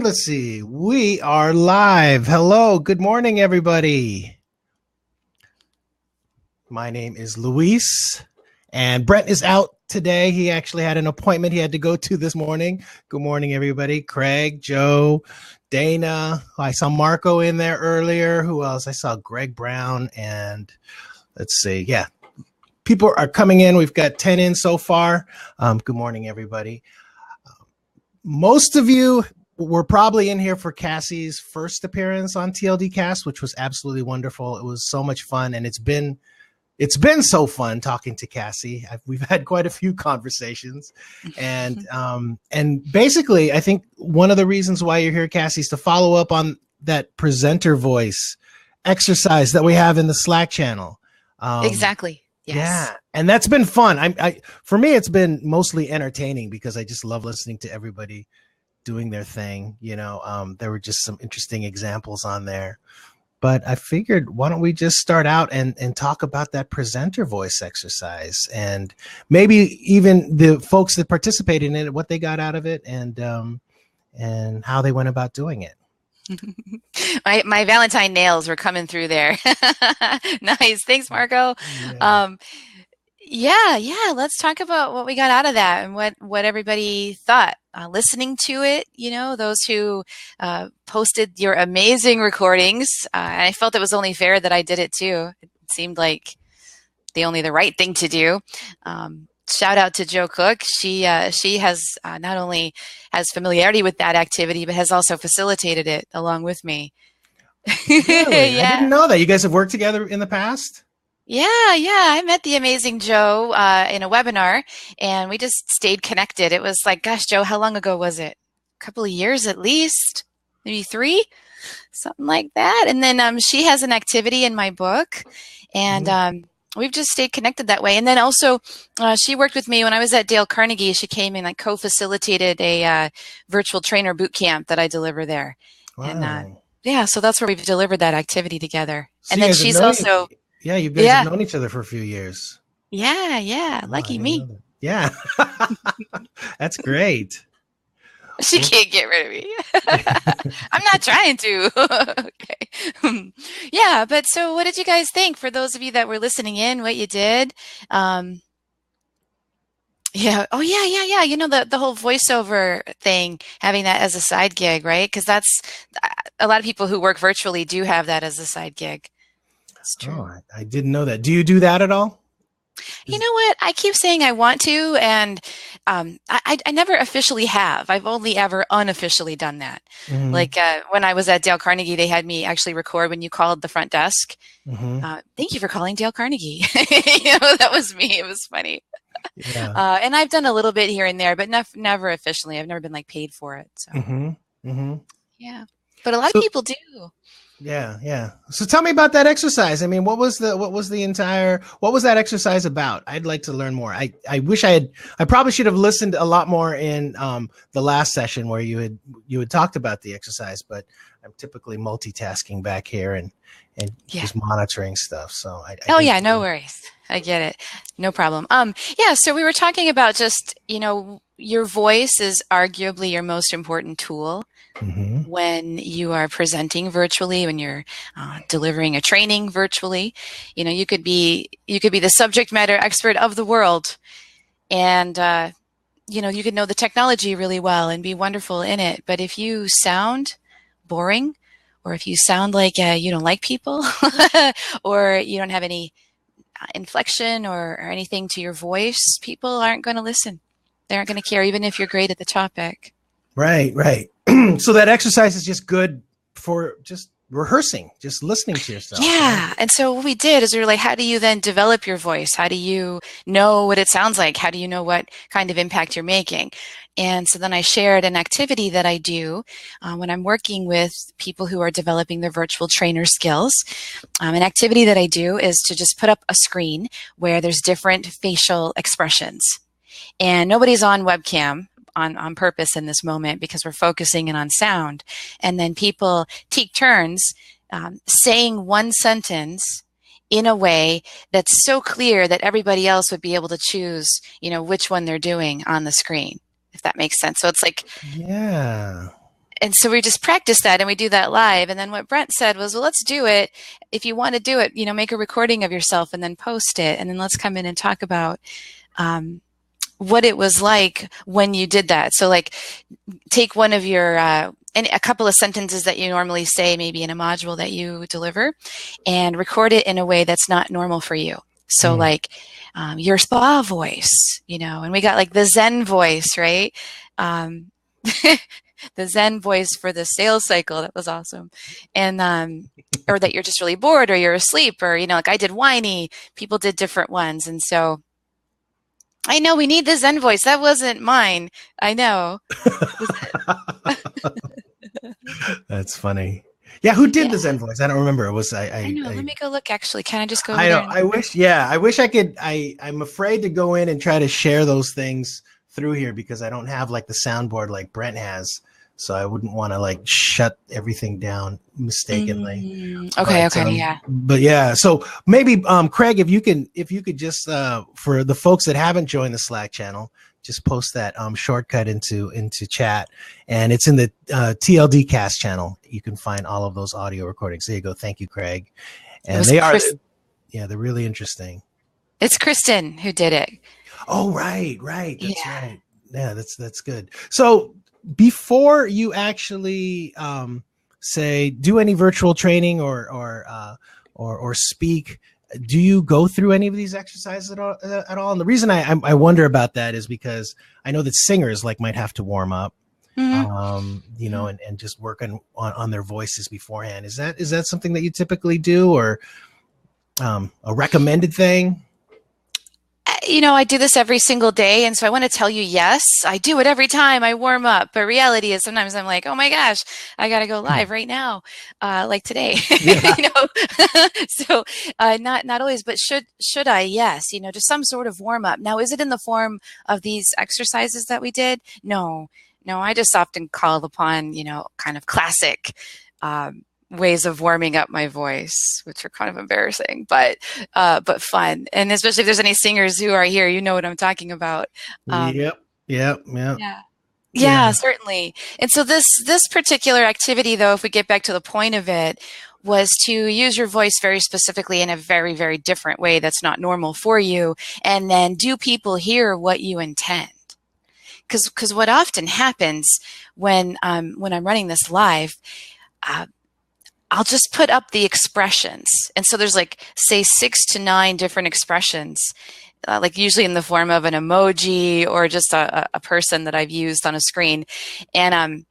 Let's see. We are live. Hello. Good morning, everybody. My name is Luis, and Brent is out today. He actually had an appointment he had to go to this morning. Good morning, everybody. Craig, Joe, Dana. I saw Marco in there earlier. Who else? I saw Greg Brown, and let's see. Yeah, people are coming in. We've got 10 in so far. Good morning, everybody. Most of you were probably in here for Kassy's first appearance on TLD Cast, which was absolutely wonderful. It was so much fun, and it's been so fun talking to Kassy. We've had quite a few conversations, and basically, I think one of the reasons why you're here, Kassy, is to follow up on that presenter voice exercise that we have in the Slack channel. Exactly. Yes. Yeah, and that's been fun. For me, it's been mostly entertaining because I just love listening to everybody doing their thing. You know, there were just some interesting examples on there. But I figured, why don't we just start out and talk about that presenter voice exercise, and maybe even the folks that participated in it, what they got out of it, and how they went about doing it. My Valentine nails were coming through there. Nice. Thanks, Marco. Yeah. Let's talk about what we got out of that and what everybody thought. Listening to it, you know, those who posted your amazing recordings. I felt it was only fair that I did it too. It seemed like the right thing to do. Shout out to Jo Cook. She has not only has familiarity with that activity, but has also facilitated it along with me. Really? Yeah. I didn't know that. You guys have worked together in the past? Yeah. I met the amazing Jo in a webinar, and we just stayed connected. It was like, gosh, Jo, how long ago was it? A couple of years at least, maybe 3, something like that. And then she has an activity in my book, and we've just stayed connected that way. And then also, she worked with me when I was at Dale Carnegie. She came and co-facilitated a virtual trainer boot camp that I deliver there. Wow. And so that's where we've delivered that activity together. So and then she's also... Yeah, you guys have known each other for a few years. Yeah. Lucky me. Yeah. That's great. She can't get rid of me. I'm not trying to. Okay. Yeah, but so what did you guys think? For those of you that were listening in, what you did? Yeah. Oh, yeah. You know, the whole voiceover thing, having that as a side gig, right? Because that's a lot of people who work virtually do have that as a side gig. It's true. Oh, I didn't know that. Do you do that at all? You know what? I keep saying I want to, and I never officially have. I've only ever unofficially done that. Mm-hmm. Like when I was at Dale Carnegie, they had me actually record when you called the front desk. Mm-hmm. Thank you for calling Dale Carnegie. You know, that was me. It was funny. Yeah. And I've done a little bit here and there, but never officially. I've never been paid for it. So. Yeah, but a lot of people do. Yeah. So tell me about that exercise. I mean, what was that exercise about? I'd like to learn more. I probably should have listened a lot more in the last session where you had talked about the exercise, but I'm typically multitasking back here and just monitoring stuff. So no worries. I get it. No problem. So we were talking about just, you know, your voice is arguably your most important tool. Mm-hmm. When you are presenting virtually, when you're delivering a training virtually, you know, you could be the subject matter expert of the world, and you know, you could know the technology really well and be wonderful in it. But if you sound boring, or if you sound like you don't like people, or you don't have any inflection or anything to your voice, people aren't going to listen. They aren't going to care, even if you're great at the topic. Right. So that exercise is just good for just rehearsing, just listening to yourself. Yeah. Right? And so what we did is we were like, how do you then develop your voice? How do you know what it sounds like? How do you know what kind of impact you're making? And so then I shared an activity that I do when I'm working with people who are developing their virtual trainer skills. An activity that I do is to just put up a screen where there's different facial expressions. And nobody's on webcam on purpose in this moment because we're focusing in on sound. And then people take turns saying one sentence in a way that's so clear that everybody else would be able to choose, you know, which one they're doing on the screen, if that makes sense. So it's like, yeah, so we just practice that and we do that live. And then what Brent said was, well, let's do it. If you want to do it, make a recording of yourself and then post it. And then let's come in and talk about what it was like when you did that. So like take one of your, and a couple of sentences that you normally say, maybe in a module that you deliver, and record it in a way that's not normal for you. So like your spa voice, and we got like the Zen voice, right? The Zen voice for the sales cycle. That was awesome. And, or that you're just really bored or you're asleep or, like I did whiny, people did different ones. And so I know we need the Zen voice. That wasn't mine. I know. That's funny. Yeah, who did the Zen voice? I don't remember. It was I know. Let me go look. Actually, can I just go? I know. I wish I could. I'm afraid to go in and try to share those things through here because I don't have like the soundboard like Brent has. So I wouldn't want to like shut everything down mistakenly. Okay. Yeah. But yeah. So maybe Craig, if you could just for the folks that haven't joined the Slack channel, just post that shortcut into chat, and it's in the TLD cast channel. You can find all of those audio recordings. There you go. Thank you, Craig. And they're really interesting. It's Kristen who did it. Oh, right. That's right. Yeah, that's good. So before you actually say do any virtual training or speak, do you go through any of these exercises at all? And the reason I wonder about that is because I know that singers like might have to warm up, and just work on their voices beforehand. Is that something that you typically do, or a recommended thing? I do this every single day. And so I want to tell you, yes, I do it every time I warm up. But reality is sometimes I'm like, oh my gosh, I got to go live right now. Like today, so not always, but should I? Yes. Just some sort of warm up. Now, is it in the form of these exercises that we did? No, I just often call upon, kind of classic, ways of warming up my voice, which are kind of embarrassing, but fun. And especially if there's any singers who are here, you know what I'm talking about. Yep. Yeah, certainly. And so this particular activity, though, if we get back to the point of it, was to use your voice very specifically in a very, very different way that's not normal for you. And then do people hear what you intend? Because what often happens when I'm running this live, I'll just put up the expressions. And so there's like, say 6 to 9 different expressions, like usually in the form of an emoji or just a person that I've used on a screen. And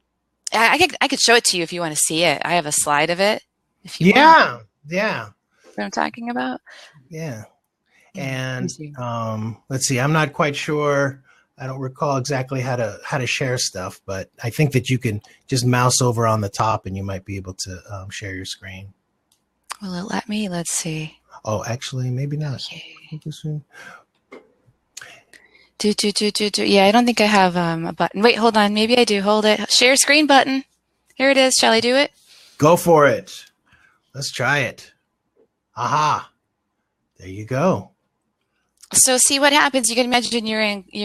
I could show it to you if you want to see it. I have a slide of it. If you want. Yeah. What I'm talking about? Yeah. And let's see, I'm not quite sure. I don't recall exactly how to share stuff, but I think that you can just mouse over on the top and you might be able to share your screen. Will it let me? Let's see. Oh, actually, maybe not. Okay. Yeah, I don't think I have a button. Wait, hold on. Maybe I do. Hold it. Share screen button. Here it is. Shall I do it? Go for it. Let's try it. Aha. There you go. So see what happens. You can imagine you're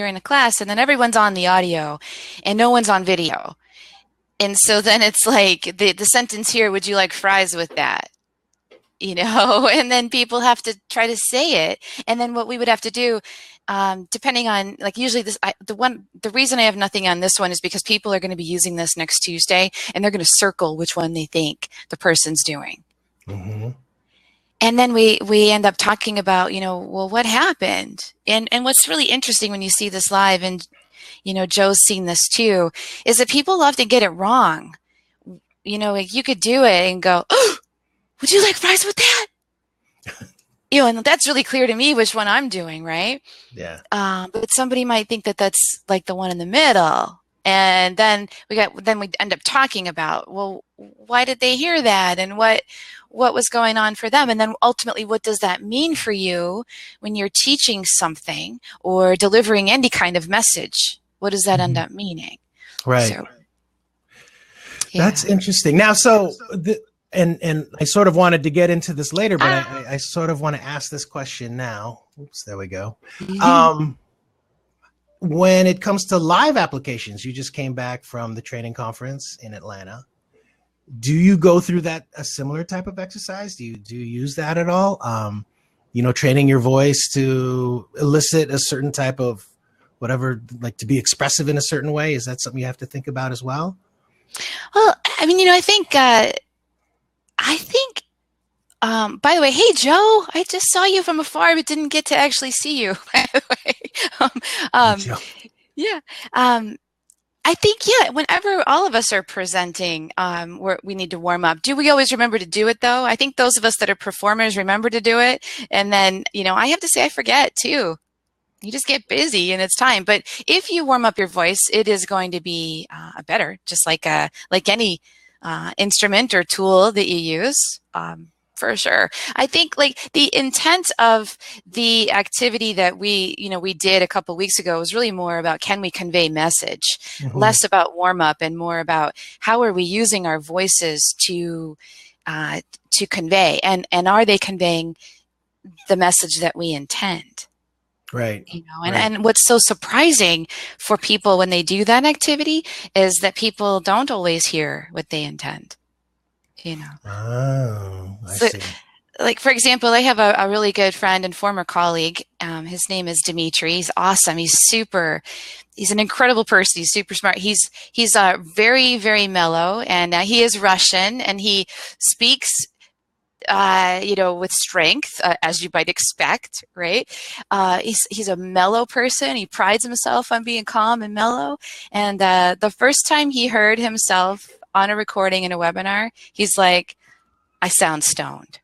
in a class and then everyone's on the audio and no one's on video. And so then it's like the sentence here, would you like fries with that? And then people have to try to say it. And then what we would have to do, depending on, like usually the reason I have nothing on this one is because people are going to be using this next Tuesday and they're going to circle which one they think the person's doing. Mm-hmm. And then we end up talking about, well, what happened? And what's really interesting when you see this live, and, Joe's seen this too, is that people love to get it wrong. Like you could do it and go, oh, would you like fries with that? And that's really clear to me which one I'm doing, right? Yeah. But somebody might think that that's like the one in the middle. And then we end up talking about, well, why did they hear that? And what was going on for them? And then ultimately, what does that mean for you when you're teaching something or delivering any kind of message? What does that end up meaning? Right. So, yeah. That's interesting. Now, and I sort of wanted to get into this later, but I sort of want to ask this question now. Oops, there we go. when it comes to live applications, you just came back from the training conference in Atlanta. Do you go through a similar type of exercise? Do you use that at all? Training your voice to elicit a certain type of whatever, like to be expressive in a certain way. Is that something you have to think about as well? Well, I mean, I think, by the way, hey, Joe, I just saw you from afar, but didn't get to actually see you, by the way. Yeah. I think, whenever all of us are presenting, we need to warm up. Do we always remember to do it, though? I think those of us that are performers remember to do it. And then, I have to say I forget, too. You just get busy and it's time. But if you warm up your voice, it is going to be better, just like any instrument or tool that you use. For sure. I think like the intent of the activity that we did a couple of weeks ago was really more about, can we convey message, less about warm up and more about how are we using our voices to convey, and are they conveying the message that we intend? Right. And what's so surprising for people when they do that activity is that people don't always hear what they intend. Oh, I see. Like, for example, I have a really good friend and former colleague. His name is Dimitri. He's awesome. He's an incredible person. He's super smart. He's very, very mellow, and he is Russian, and he speaks with strength, as you might expect, right? He's a mellow person. He prides himself on being calm and mellow. And the first time he heard himself on a recording in a webinar, he's like, I sound stoned.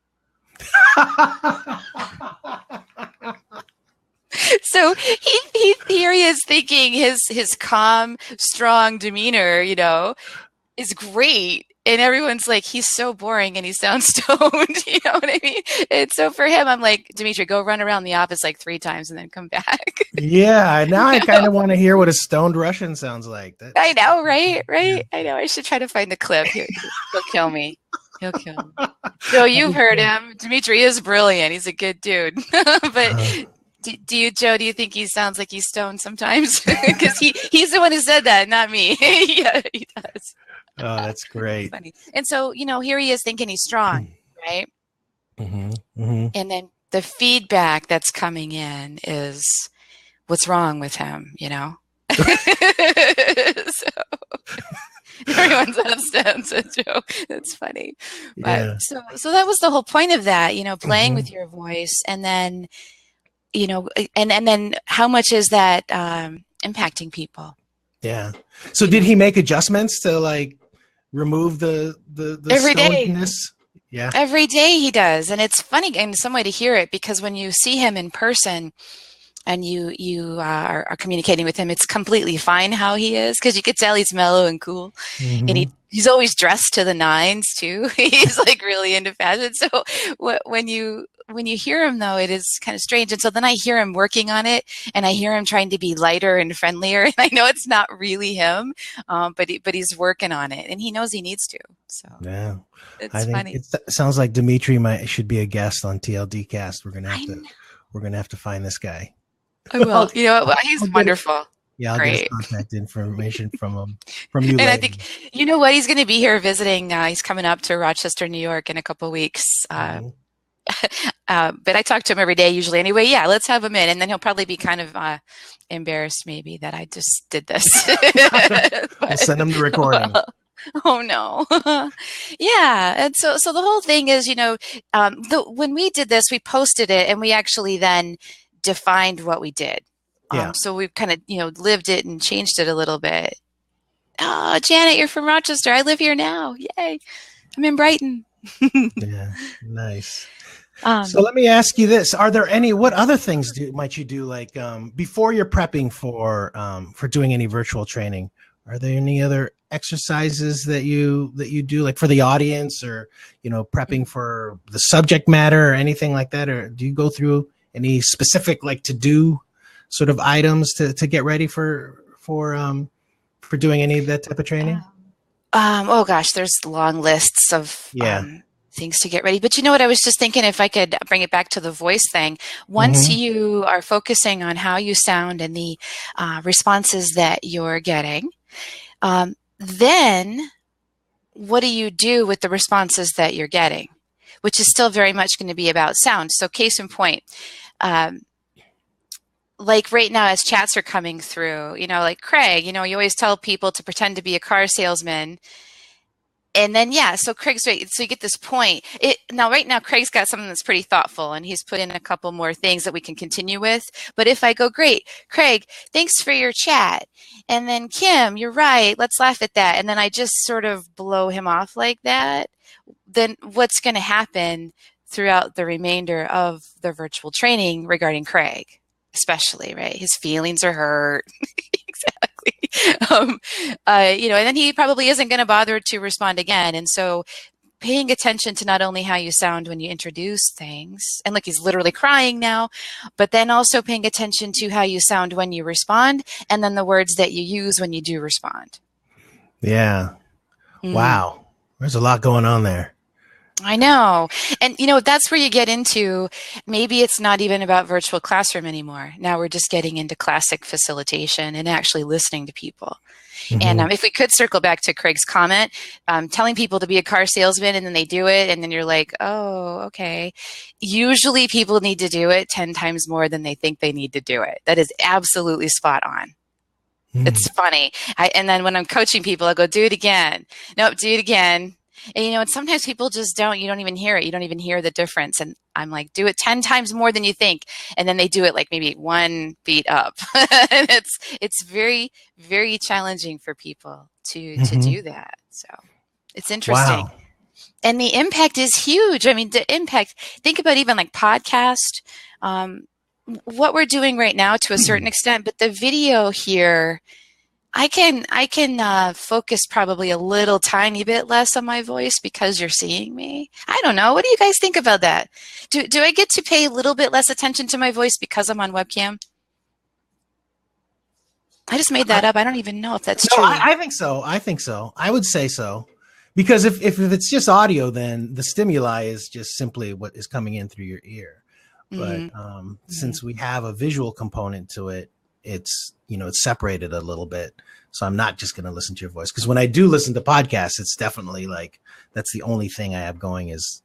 So here he is thinking his calm, strong demeanor, is great. And everyone's like, he's so boring and he sounds stoned. You know what I mean? And so for him, I'm like, Dimitri, go run around the office like 3 times and then come back. Yeah. Now I kind of want to hear what a stoned Russian sounds like. I know, right? Yeah. I know. I should try to find the clip. He'll kill me. He'll kill me. So you've heard him. Dimitri is brilliant. He's a good dude. But do you think he sounds like he's stoned sometimes? Because he's the one who said that, not me. Yeah, he does. Oh, that's great. Funny. And so, here he is thinking he's strong, right? And then the feedback that's coming in is what's wrong with him, So everyone's understands it, Joe. That's funny. But so that was the whole point of that, playing with your voice, and then, and then how much is that impacting people? Yeah. So did he make adjustments to like remove the every stonedness? day? Yeah. Every day he does. And it's funny in some way to hear it, because when you see him in person and you are communicating with him, it's completely fine how he is, because you could tell he's mellow and cool. And he's always dressed to the nines too. He's like really into fashion. So when you hear him, though, it is kind of strange. And so then I hear him working on it, and I hear him trying to be lighter and friendlier. And I know it's not really him, but he's working on it, and he knows he needs to. So yeah, it's funny. It sounds like Dimitri should be a guest on TLD Cast. We're gonna have to find this guy. I will. He's wonderful. Yeah, I'll get his contact information from you. And later. I think, he's going to be here visiting. He's coming up to Rochester, New York in a couple of weeks. But I talk to him every day usually anyway. Yeah, let's have him in. And then he'll probably be kind of embarrassed maybe that I just did this. I'll send him the recording. Oh no. Yeah. And so the whole thing is, when we did this, we posted it, and we actually then defined what we did. So we've kind of, lived it and changed it a little bit. Oh, Janet, you're from Rochester. I live here now. Yay. I'm in Brighton. Yeah. Nice. So let me ask you this. Are there what other things might you do, like before you're prepping for doing any virtual training? Are there any other exercises that you do, like for the audience, or, prepping for the subject matter or anything like that? Or do you go through any specific like to do sort of items to get ready for doing any of that type of training? Oh gosh, there's long lists of things to get ready. But you know what? I was just thinking if I could bring it back to the voice thing. Once you are focusing on how you sound and the responses that you're getting, then what do you do with the responses that you're getting? Which is still very much going to be about sound. So case in point, like right now as chats are coming through, you know, like Craig, you know, you always tell people to pretend to be a car salesman. And then, yeah, so Craig's right. So you get this point. Now, right now, Craig's got something that's pretty thoughtful, and he's put in a couple more things that we can continue with. But if I go, great, Craig, thanks for your chat. And then, Kim, you're right. Let's laugh at that. And then I just sort of blow him off like that. Then what's going to happen throughout the remainder of the virtual training regarding Craig, especially, right? His feelings are hurt. Exactly. You know, and then he probably isn't going to bother to respond again. And so paying attention to not only how you sound when you introduce things, and look, he's literally crying now, but then also paying attention to how you sound when you respond, and then the words that you use when you do respond. Yeah. Wow. There's a lot going on there. I know. And, you know, that's where you get into, maybe it's not even about virtual classroom anymore. Now we're just getting into classic facilitation and actually listening to people. And if we could circle back to Craig's comment, telling people to be a car salesman and then they do it and then you're like, oh, okay. Usually people need to do it 10 times more than they think they need to do it. That is absolutely spot on. It's funny. And then when I'm coaching people, I go, do it again. Nope, do it again. And, you know, and sometimes people just you don't even hear it. You don't even hear the difference. And I'm like, do it 10 times more than you think. And then they do it like maybe 1 beat up. And it's very, very challenging for people to do that. So it's interesting. Wow. And the impact is huge. I mean, the impact, think about even like podcast, what we're doing right now to a certain extent, but the video here, I can focus probably a little tiny bit less on my voice because you're seeing me. I don't know. What do you guys think about that? Do I get to pay a little bit less attention to my voice because I'm on webcam? I just made that up. I don't even know if that's true. I think so. I would say so. Because if it's just audio, then the stimuli is just simply what is coming in through your ear. But since we have a visual component to it, it's separated a little bit. So I'm not just going to listen to your voice, because when I do listen to podcasts, it's definitely like that's the only thing I have going is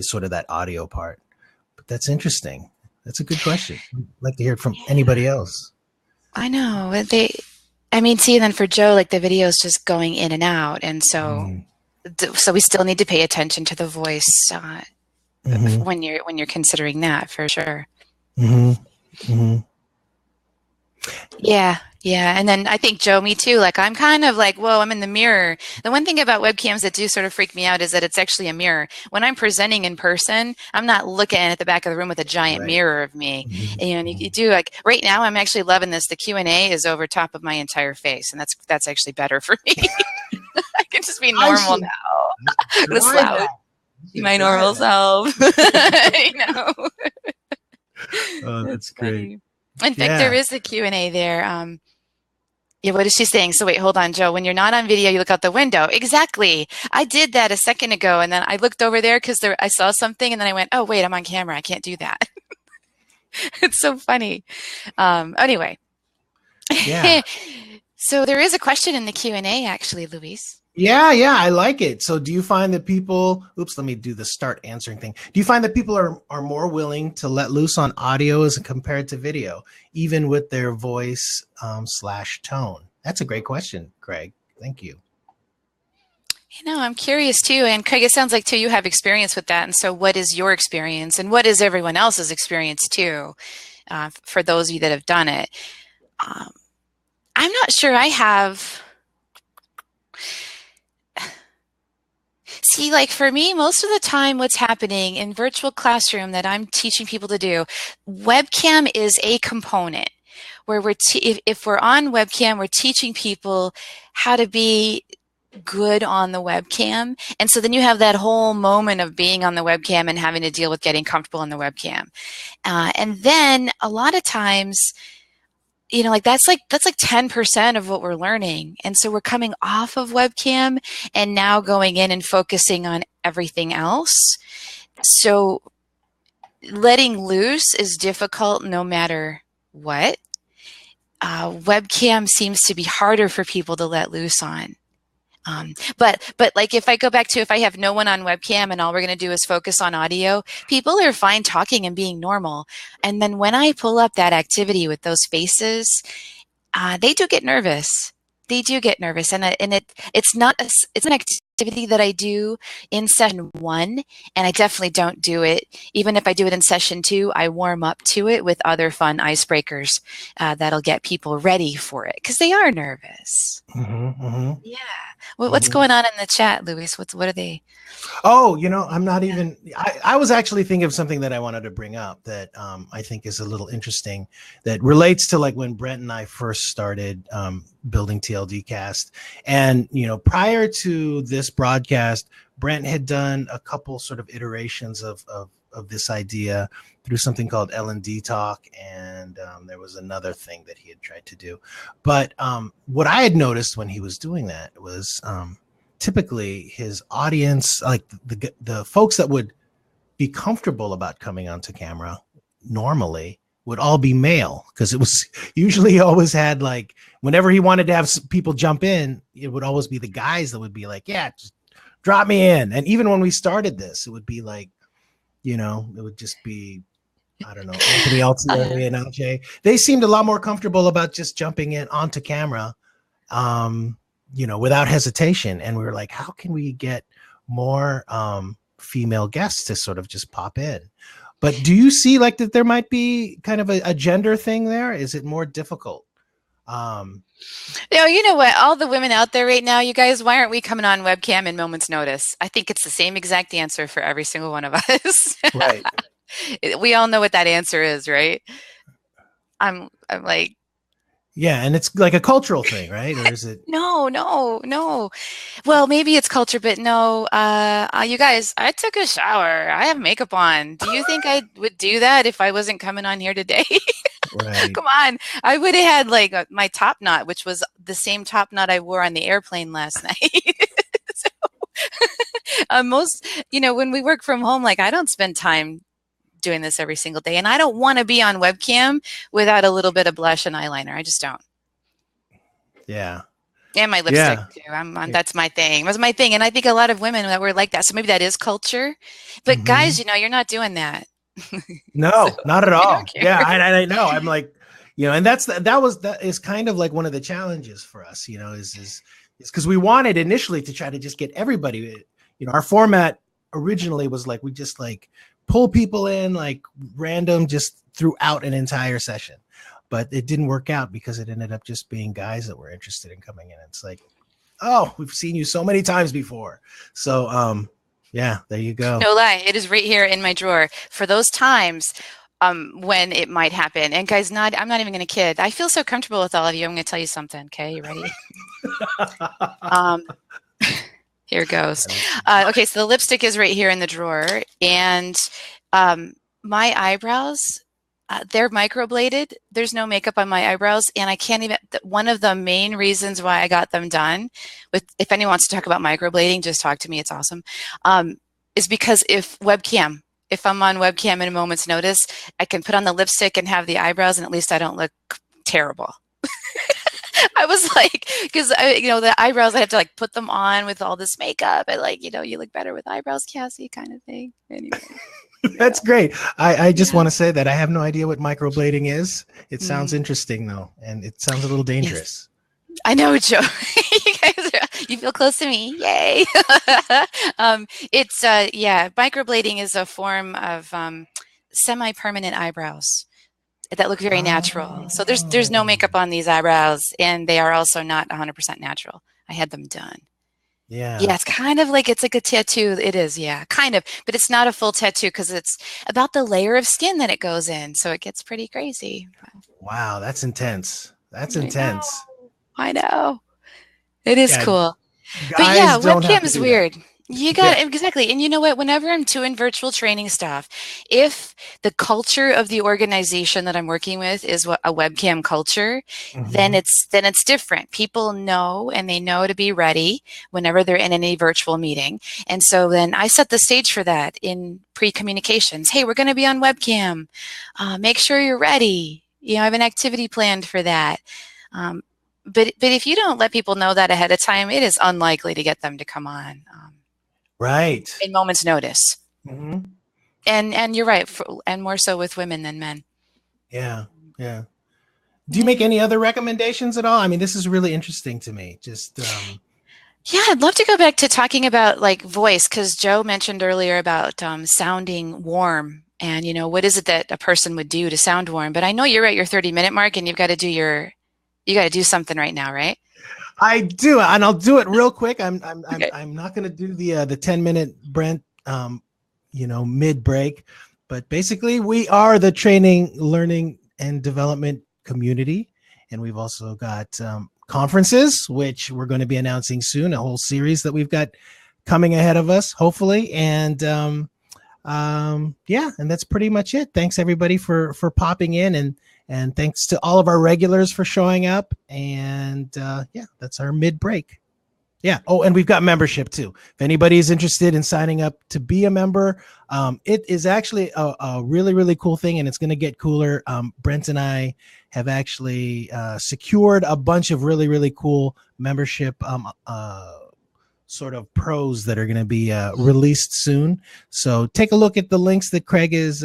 sort of that audio part. But that's interesting. That's a good question. I'd like to hear it from anybody else. I know. See, and then for Joe, like the video is just going in and out, and so we still need to pay attention to the voice when you're considering that, for sure. Yeah. And then I think, Joe, me too. Like I'm kind of like, whoa, I'm in the mirror. The one thing about webcams that do sort of freak me out is that it's actually a mirror. When I'm presenting in person, I'm not looking at the back of the room with a giant mirror of me. And you do, like right now, I'm actually loving this. The Q&A is over top of my entire face, and that's actually better for me. I can just be normal now. I'm gonna slouch. Be my normal self. I know. Oh, that's great. In fact, there is a Q&A there. Yeah, what is she saying? So wait, hold on, Joe. When you're not on video, you look out the window. Exactly. I did that a second ago, and then I looked over there because I saw something, and then I went, oh, wait, I'm on camera. I can't do that. It's so funny. Anyway. Yeah. So there is a question in the Q&A, actually, Luis. Yeah, I like it. So do you find that people, let me do the start answering thing. Do you find that people are more willing to let loose on audio as compared to video, even with their voice / tone? That's a great question, Craig. Thank you. I'm curious too. And Craig, it sounds like too, you have experience with that. And so what is your experience and what is everyone else's experience too, for those of you that have done it? I'm not sure I have. See, like for me, most of the time what's happening in virtual classroom that I'm teaching people to do, webcam is a component where if we're on webcam, we're teaching people how to be good on the webcam. And so then you have that whole moment of being on the webcam and having to deal with getting comfortable on the webcam. And then a lot of times, that's like 10% of what we're learning. And so we're coming off of webcam and now going in and focusing on everything else. So letting loose is difficult no matter what. Webcam seems to be harder for people to let loose on. But like if I go back to if I have no one on webcam and all we're going to do is focus on audio, people are fine talking and being normal. And then when I pull up that activity with those faces, they do get nervous. They do get nervous, and it's not it's an activity that I do in session 1, and I definitely don't do it. Even if I do it in session 2, I warm up to it with other fun icebreakers that'll get people ready for it because they are nervous. Yeah. What's going on in the chat, Luis? What are they? Oh, I'm not even, I was actually thinking of something that I wanted to bring up that I think is a little interesting that relates to like when Brent and I first started building TLD Cast. And, prior to this broadcast, Brent had done a couple sort of iterations of this idea through something called L&D Talk. And there was another thing that he had tried to do. But what I had noticed when he was doing that was typically his audience, like the folks that would be comfortable about coming onto camera normally would all be male, because it was usually he always had like, whenever he wanted to have people jump in, it would always be the guys that would be like, yeah, just drop me in. And even when we started this, it would be like, it would just be, I don't know, Anthony Altieri and LJ. They seemed a lot more comfortable about just jumping in onto camera, without hesitation. And we were like, how can we get more female guests to sort of just pop in? But do you see like that there might be kind of a gender thing there? Is it more difficult? You know what? All the women out there right now, you guys, why aren't we coming on webcam in moment's notice? I think it's the same exact answer for every single one of us. Right. We all know what that answer is, right? I'm like, yeah, and it's like a cultural thing, right? Or is it? No. Well, maybe it's culture, but no. You guys, I took a shower. I have makeup on. Do you think I would do that if I wasn't coming on here today? Right. Come on. I would have had like my top knot, which was the same top knot I wore on the airplane last night. So, most, when we work from home, like I don't spend time doing this every single day, and I don't want to be on webcam without a little bit of blush and eyeliner. I just don't. Yeah. And my lipstick too. That's my thing. It was my thing. And I think a lot of women that were like that. So maybe that is culture. But guys, you're not doing that. No, so, not at all. Yeah, I know. I'm like, and that is kind of like one of the challenges for us, is because we wanted initially to try to just get everybody, our format originally was like, we just like pull people in like random just throughout an entire session, but it didn't work out because it ended up just being guys that were interested in coming in. It's like, oh, we've seen you so many times before. So yeah, there you go. No lie, it is right here in my drawer for those times when it might happen. And guys, I'm not even going to kid. I feel so comfortable with all of you. I'm going to tell you something. Okay, you ready? Here goes. Okay, so the lipstick is right here in the drawer, and my eyebrows, they're microbladed. There's no makeup on my eyebrows, and I can't even. One of the main reasons why I got them done, if anyone wants to talk about microblading, just talk to me. It's awesome. Is because if I'm on webcam in a moment's notice, I can put on the lipstick and have the eyebrows, and at least I don't look terrible. I was like, because the eyebrows, I have to like put them on with all this makeup, and like, you look better with eyebrows, Kassy, kind of thing. Anyway. That's great. I just want to say that I have no idea what microblading is. It sounds interesting though, and it sounds a little dangerous. Yes. I know, Joe. You feel close to me. Yay. Microblading is a form of semi-permanent eyebrows that look very natural. So there's no makeup on these eyebrows, and they are also not 100% natural. I had them done. Yeah, it's kind of like, it's like a tattoo. It is, yeah, kind of, but it's not a full tattoo because it's about the layer of skin that it goes in. So it gets pretty crazy. Wow, that's intense. That's intense. I know. It is cool. But yeah, webcam is weird. You got it, exactly. And you know what? Whenever I'm doing virtual training stuff, if the culture of the organization that I'm working with is what a webcam culture, then it's different. People know and they know to be ready whenever they're in any virtual meeting. And so then I set the stage for that in pre-communications. Hey, we're going to be on webcam. Make sure you're ready. You know, I have an activity planned for that. But if you don't let people know that ahead of time, it is unlikely to get them to come on. Right. In moments' notice. And you're right, and more so with women than men. Yeah. Do you make any other recommendations at all? I mean, this is really interesting to me. Just yeah, I'd love to go back to talking about like voice, because Joe mentioned earlier about sounding warm, and you know, what is it that a person would do to sound warm? But I know you're at your 30-minute mark, and you got to do something right now, right? I do, and I'll do it real quick. I'm not going to do the 10-minute Brent, mid break, but basically we are the training, learning, and development community, and we've also got conferences, which we're going to be announcing soon, a whole series that we've got coming ahead of us, hopefully, and and that's pretty much it. Thanks everybody for popping in, and thanks to all of our regulars for showing up. And that's our mid break. Yeah. Oh, and we've got membership too. If anybody is interested in signing up to be a member, it is actually a really, really cool thing, and it's going to get cooler. Brent and I have actually secured a bunch of really, really cool membership sort of pros that are going to be released soon. So take a look at the links that Craig is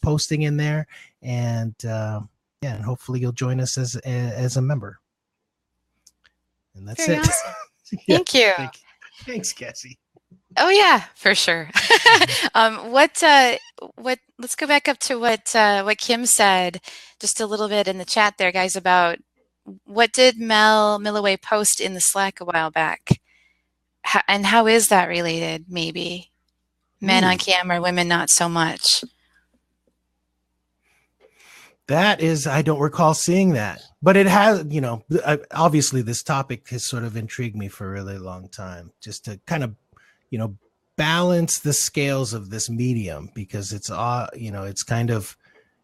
posting in there, and and hopefully you'll join us as a member. And that's Very it. awesome. Thank you. Thanks, Kassy. Oh yeah, for sure. Let's go back up to what Kim said just a little bit in the chat there, guys, about what did Mel Milloway post in the Slack a while back? And how is that related, maybe? Men on camera, women not so much. That is, I don't recall seeing that, but it has, obviously this topic has sort of intrigued me for a really long time, just to kind of, balance the scales of this medium, because it's, it's kind of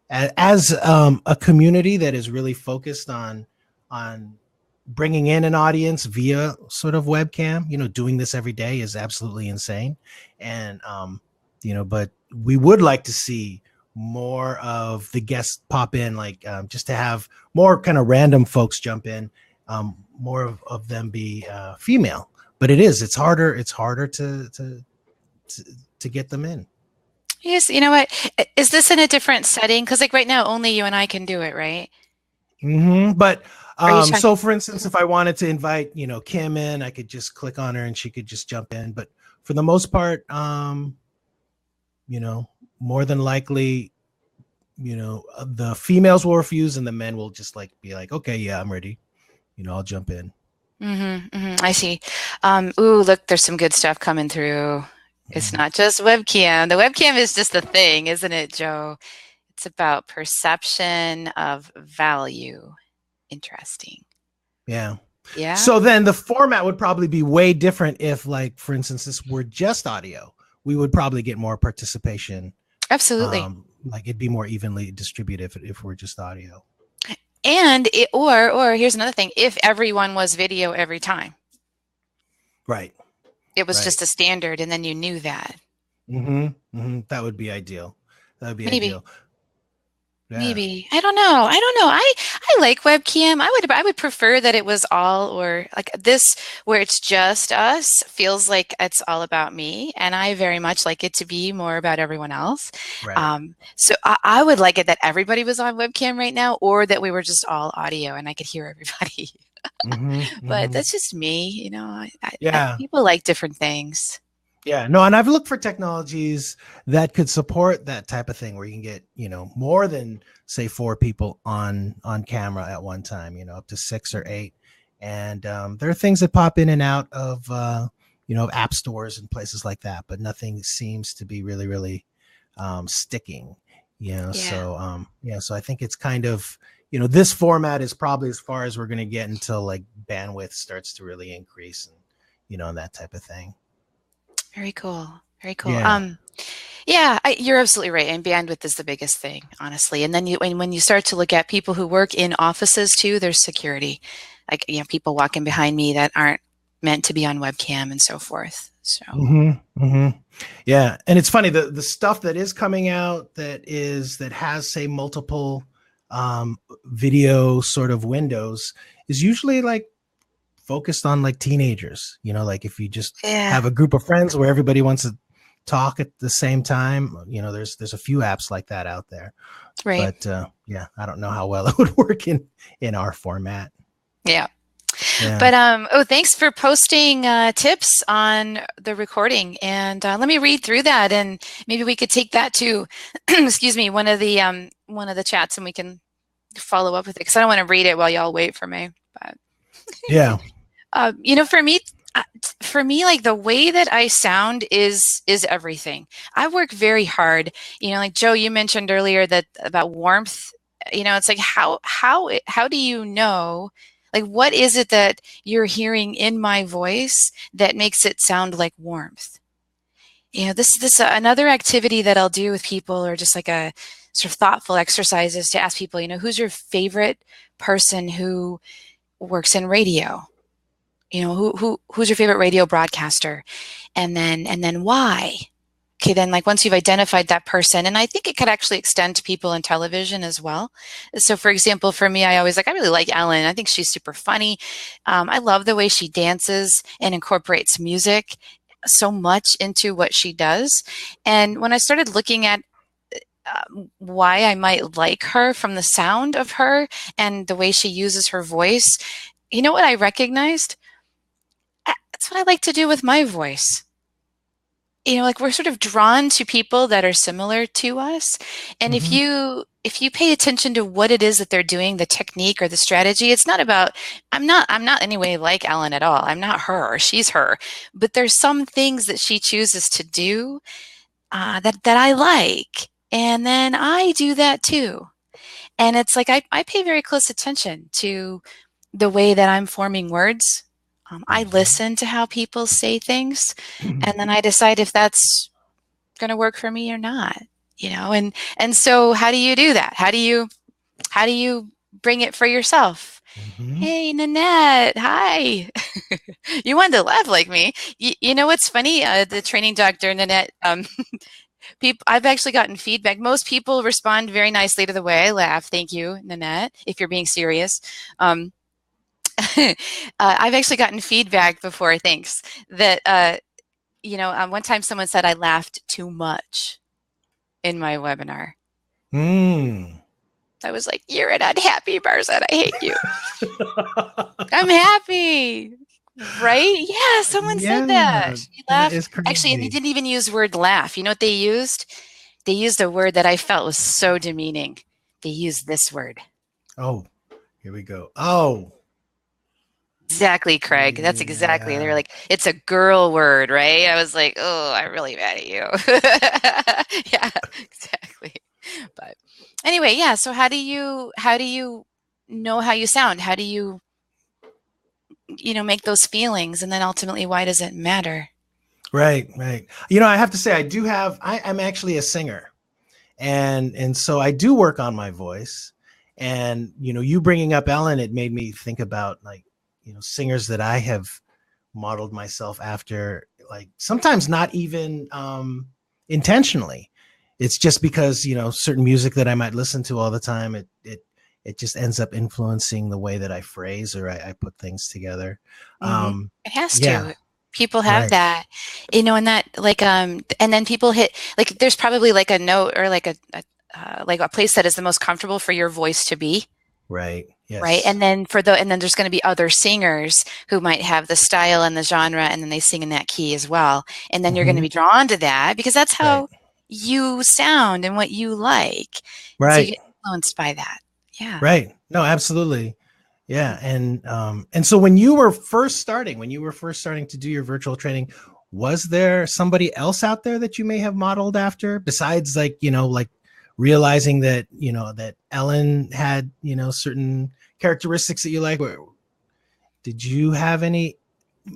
as a community that is really focused on bringing in an audience via sort of webcam, doing this every day is absolutely insane. And, but we would like to see more of the guests pop in, like just to have more kind of random folks jump in, more of them be female. But it's harder to get them in. Yes, you know what? Is this in a different setting? Because like right now, only you and I can do it, right? But so for instance, if I wanted to invite, Kim in, I could just click on her and she could just jump in. But for the most part, more than likely, the females will refuse and the men will just be like, okay, yeah, I'm ready. I'll jump in. I see. Ooh, look, there's some good stuff coming through. It's not just webcam. The webcam is just the thing, isn't it, Joe? It's about perception of value. Interesting. Yeah. Yeah. So then the format would probably be way different if, like, for instance, this were just audio. We would probably get more participation. Absolutely. Like it'd be more evenly distributed if we're just audio. And or here's another thing: if everyone was video every time, right? It was just a standard, and then you knew that. That would be ideal. That would be ideal. Yeah. Maybe. I don't know. I like webcam. I would prefer that it was all, or like this where it's just us feels like it's all about me, and I very much like it to be more about everyone else. Right. So I would like it that everybody was on webcam right now, or that we were just all audio and I could hear everybody. But that's just me, people like different things. Yeah, no, and I've looked for technologies that could support that type of thing where you can get, more than say 4 people on camera at one time, up to 6 or 8. And there are things that pop in and out of, app stores and places like that, but nothing seems to be really, really sticking, So, so I think it's kind of, this format is probably as far as we're going to get until like bandwidth starts to really increase and, and that type of thing. Very cool. Very cool. Yeah. Yeah, you're absolutely right. And bandwidth is the biggest thing, honestly. And then when you start to look at people who work in offices too, there's security. Like, people walking behind me that aren't meant to be on webcam and so forth. So, Yeah. And it's funny, the stuff that is coming out that has, say, multiple video sort of windows is usually like focused on like teenagers, like if you just yeah, have a group of friends where everybody wants to talk at the same time, there's a few apps like that out there. right. But yeah, I don't know how well it would work in our format. Yeah. Yeah. But thanks for posting tips on the recording, and let me read through that, and maybe we could take that to, excuse me, one of the chats, and we can follow up with it because I don't want to read it while y'all wait for me. But Yeah. For me, like the way that I sound is everything. I work very hard. Like Joe, you mentioned earlier that about warmth. It's like how do you know? Like, what is it that you're hearing in my voice that makes it sound like warmth? This another activity that I'll do with people, or just like a sort of thoughtful exercise, is to ask people, who's your favorite person who works in radio? Who's your favorite radio broadcaster? And then why? Okay, then like once you've identified that person, and I think it could actually extend to people in television as well. So for example, for me, I really like Ellen. I think she's super funny. I love the way she dances and incorporates music so much into what she does. And when I started looking at why I might like her from the sound of her and the way she uses her voice, you know what I recognized? That's what I like to do with my voice. Like we're sort of drawn to people that are similar to us. And if you pay attention to what it is that they're doing, the technique or the strategy, it's not about, I'm not anyway like Ellen at all. I'm not her, she's her. But there's some things that she chooses to do that I like. And then I do that too. And it's like I pay very close attention to the way that I'm forming words. I listen to how people say things, and then I decide if that's going to work for me or not. And so how do you do that? How do you bring it for yourself? Hey, Nanette, hi. You wanted to laugh like me. You know what's funny? The training doctor, Nanette, I've actually gotten feedback. Most people respond very nicely to the way I laugh. Thank you, Nanette, if you're being serious. I've actually gotten feedback before, thanks, that, one time someone said I laughed too much in my webinar. I was like, you're an unhappy person. I hate you. I'm happy. Right? Yeah, someone said that. She laughed. Actually, and they didn't even use the word laugh. You know what they used? They used a word that I felt was so demeaning. They used this word. Oh, here we go. Oh. Exactly, Craig. That's exactly. They were like, it's a girl word, right? I was like, oh, I'm really mad at you. Yeah, exactly. But anyway, yeah. So how do you know how you sound? How do you make those feelings? And then ultimately, why does it matter? Right. I have to say, I'm actually a singer, and so I do work on my voice. And you bringing up Ellen, it made me think about like singers that I have modeled myself after, like sometimes not even intentionally. It's just because certain music that I might listen to all the time, it just ends up influencing the way that I phrase or I put things together. It has to. People have that, and that and then people hit, like, there's probably like a note or like a place that is the most comfortable for your voice to be. Right. Yes. Right. And then there's going to be other singers who might have the style and the genre, and then they sing in that key as well. And then you're going to be drawn to that because that's how you sound and what you like. Right. So you get influenced by that. Yeah. Right. No, absolutely. Yeah. And so when you were first starting to do your virtual training, was there somebody else out there that you may have modeled after besides like realizing that, that Ellen had, certain characteristics that you like? Did you have any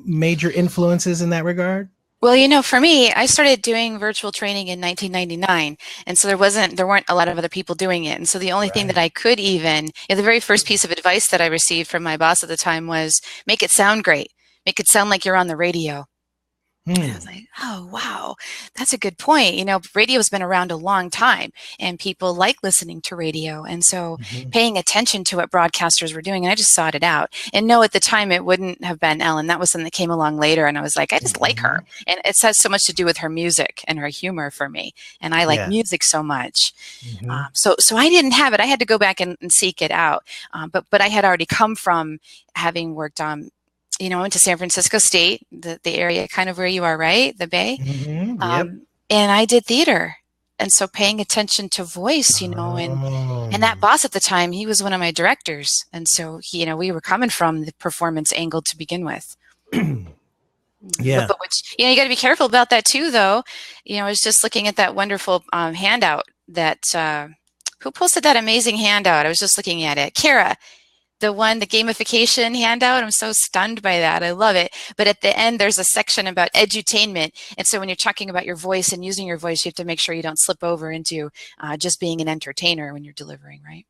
major influences in that regard? Well, for me, I started doing virtual training in 1999, and so there weren't a lot of other people doing it. And so the only thing that Right. I could the very first piece of advice that I received from my boss at the time was make it sound great, make it sound like you're on the radio. And I was Hmm. like, oh, wow, that's a good point. Radio's been around a long time and people like listening to radio. And so Hmm. paying attention to what broadcasters were doing, and I just sought it out. And no, at the time it wouldn't have been Ellen. That was something that came along later. And I was like, I just like her. Hmm. And it has so much to do with her music and her humor for me. And I like Yeah. music so much. Hmm. So I didn't have it. I had to go back and seek it out. But I had already come from having worked on I went to San Francisco State, the area kind of where you are, right? The Bay. Hmm. Yep. And I did theater. And so paying attention to voice, and that Oh. boss at the time, he was one of my directors. And so we were coming from the performance angle to begin with. Yeah. But which, you got to be careful about that too, though. I was just looking at that wonderful handout that, who posted that amazing handout? I was just looking at it. Kara, the gamification handout. I'm so stunned by that. I love it. But at the end, there's a section about edutainment. And so when you're talking about your voice and using your voice, you have to make sure you don't slip over into just being an entertainer when you're delivering, right?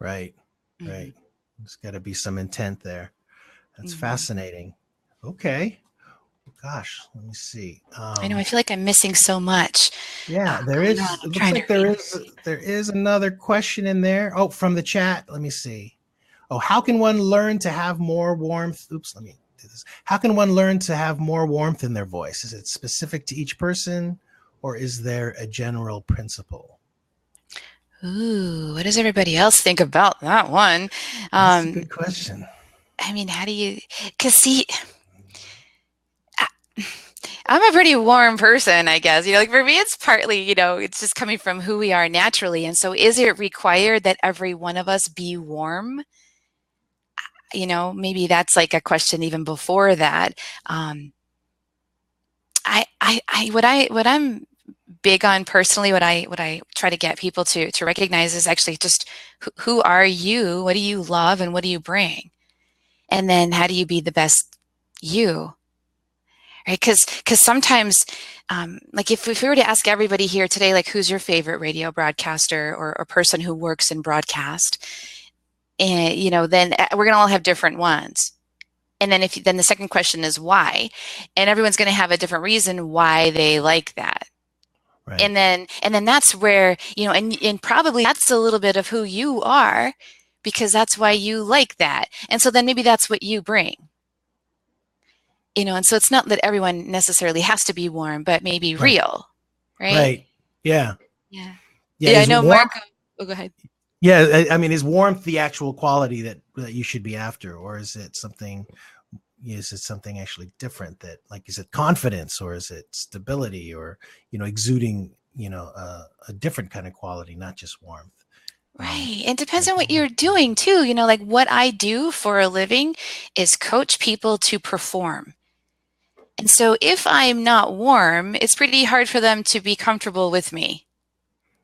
Right. Mm-hmm. Right. There's got to be some intent there. That's Mm-hmm. fascinating. Okay. Gosh, let me see. I know. I feel like I'm missing so much. Yeah, there is. It looks like there is another question in there. Oh, from the chat. Let me see. Oh, how can one learn to have more warmth? Oops, let me do this. How can one learn to have more warmth in their voice? Is it specific to each person, or is there a general principle? Ooh, what does everybody else think about that one? That's a good question. I mean, how do you? Because see, I'm a pretty warm person, I guess. Like for me, it's partly, it's just coming from who we are naturally. And so is it required that every one of us be warm? Maybe that's like a question even before that. What I'm big on personally, what I try to get people to recognize is actually just who are you? What do you love and what do you bring? And then how do you be the best you? Right? Because sometimes, like if we were to ask everybody here today, like who's your favorite radio broadcaster or person who works in broadcast, and then we're going to all have different ones. And then then the second question is why, and everyone's going to have a different reason why they like that. Right. And then that's where and probably that's a little bit of who you are, because that's why you like that, and so then maybe that's what you bring. And so it's not that everyone necessarily has to be warm, but maybe real, right? Right. Yeah. Yeah. Yeah. I know, Marco. Oh, go ahead. Yeah, I mean, is warmth the actual quality that you should be after, or is it something? Is it something actually different? That like, is it confidence, or is it stability, or exuding a different kind of quality, not just warmth? Right. It depends on what you're doing too. Like what I do for a living is coach people to perform. And so if I'm not warm, it's pretty hard for them to be comfortable with me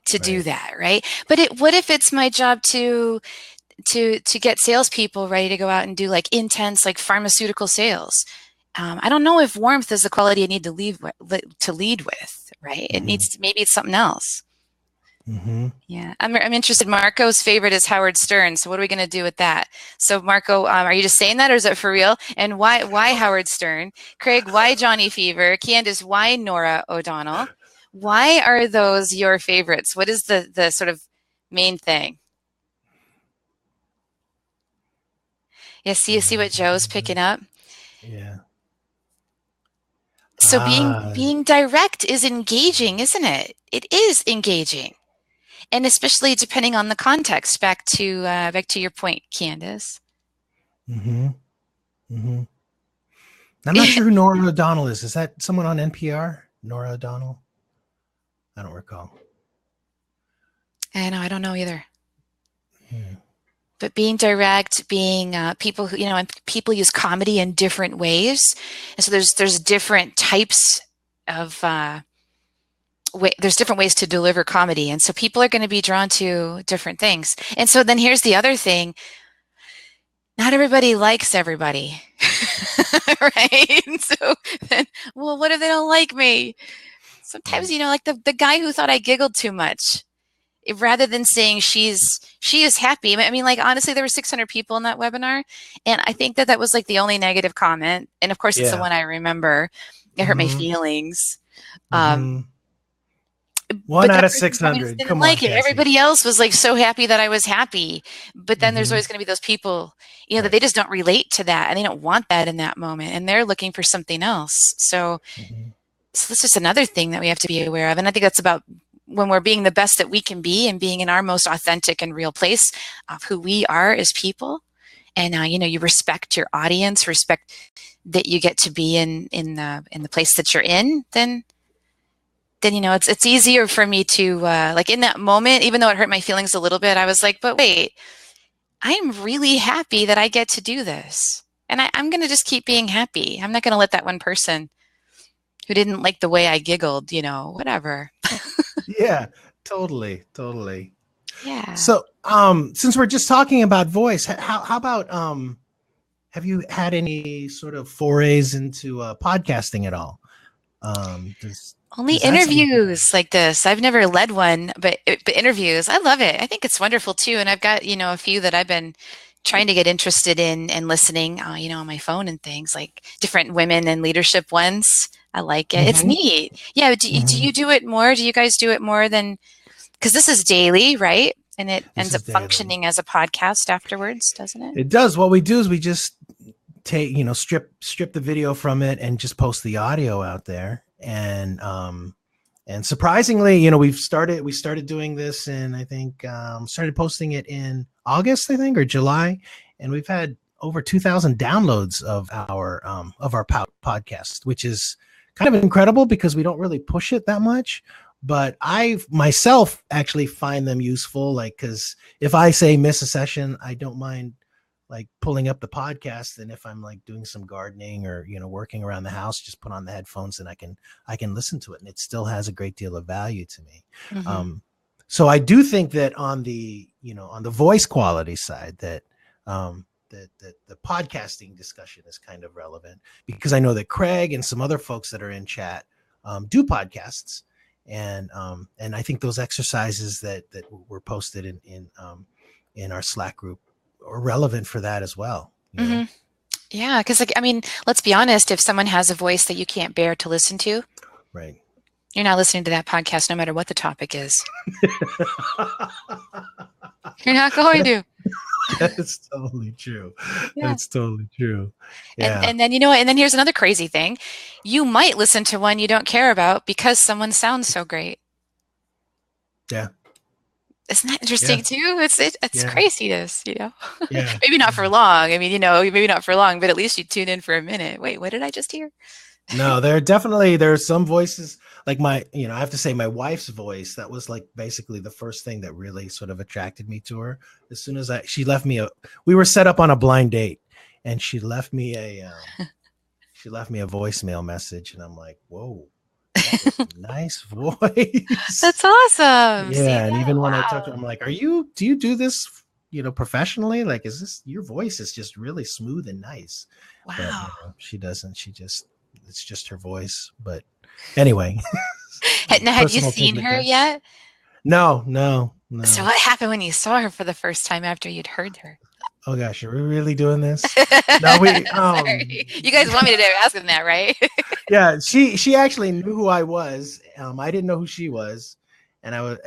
to do that, right? But what if it's my job to get salespeople ready to go out and do like intense, like pharmaceutical sales? I don't know if warmth is the quality I need to lead with, right? It needs maybe it's something else. Mm-hmm. Yeah, I'm interested. Marco's favorite is Howard Stern. So what are we going to do with that? So Marco, are you just saying that, or is it for real? And why Howard Stern? Craig, why Johnny Fever? Candace, why Nora O'Donnell? Why are those your favorites? What is the sort of main thing? Yeah, see what Joe's picking up? Yeah. So being direct is engaging, isn't it? It is engaging. And especially depending on the context, back to your point, Candace. Mm-hmm. Mm-hmm. I'm not sure who Nora O'Donnell is. Is that someone on NPR? Nora O'Donnell? I don't recall. I know, I don't know either. But being direct, being people who and people use comedy in different ways, and so there's different types of. There's different ways to deliver comedy, and so people are going to be drawn to different things. And so then here's the other thing: not everybody likes everybody, right? So then, well, well, what if they don't like me? Sometimes, like the guy who thought I giggled too much, rather than saying she is happy. I mean, like, honestly, there were 600 people in that webinar. And I think that was like the only negative comment. And of course, it's the one I remember. It hurt my feelings. One out of 600. Didn't like it. Everybody else was like so happy that I was happy. But then there's always going to be those people, that they just don't relate to that and they don't want that in that moment. And they're looking for something else. So that's just another thing that we have to be aware of. And I think that's about when we're being the best that we can be and being in our most authentic and real place of who we are as people. And, you respect your audience, respect that you get to be in the place that you're in, then it's easier for me to, like in that moment, even though it hurt my feelings a little bit, I was like, but wait, I'm really happy that I get to do this. And I'm going to just keep being happy. I'm not going to let that one person who didn't like the way I giggled, whatever. Yeah, totally. Yeah. So, since we're just talking about voice, how about, have you had any sort of forays into podcasting at all? Only interviews like this. I've never led one, but interviews, I love it. I think it's wonderful too. And I've got, a few that I've been trying to get interested in and listening, on my phone and things, like different women and leadership ones. I like it. It's neat. Yeah. Do you do it more? Do you guys do it more than, because this is daily, right? And it ends up functioning as a podcast afterwards, doesn't it? It does. What we do is we just take, strip the video from it and just post the audio out there. And surprisingly, we started doing this, and I think started posting it in August, I think, or July, and we've had over 2,000 downloads of our podcast, which is kind of incredible because we don't really push it that much. But I myself actually find them useful, like, because if I say miss a session, I don't mind like pulling up the podcast, and if I'm like doing some gardening or working around the house, just put on the headphones and I can listen to it, and it still has a great deal of value to me. So I do think that on the on the voice quality side, that the podcasting discussion is kind of relevant, because I know that Craig and some other folks that are in chat do podcasts, and I think those exercises that were posted in our Slack group are relevant for that as well. Yeah, because let's be honest, if someone has a voice that you can't bear to listen to, right, you're not listening to that podcast no matter what the topic is. You're not going to. That's totally true. Yeah. That's totally true. Yeah. And then and then here's another crazy thing. You might listen to one you don't care about because someone sounds so great. Yeah. Isn't that interesting too? It's craziness, Yeah. Maybe not for long. Maybe not for long, but at least you tune in for a minute. Wait, what did I just hear? No, there's some voices, like I have to say my wife's voice, that was like basically the first thing that really sort of attracted me to her. As soon as she left me we were set up on a blind date, and she left me a voicemail message, and I'm like, whoa. Nice voice. That's awesome. Yeah. And even when I talk to her, I'm like, do you do this, professionally? Like, is this, your voice is just really smooth and nice. Wow. But, she doesn't, it's just her voice. But anyway. Now, had you seen her yet? No. So what happened when you saw her for the first time after you'd heard her? Oh gosh, are we really doing this? No, you guys want me to ask them that, right? Yeah, she actually knew who I was. I didn't know who she was, and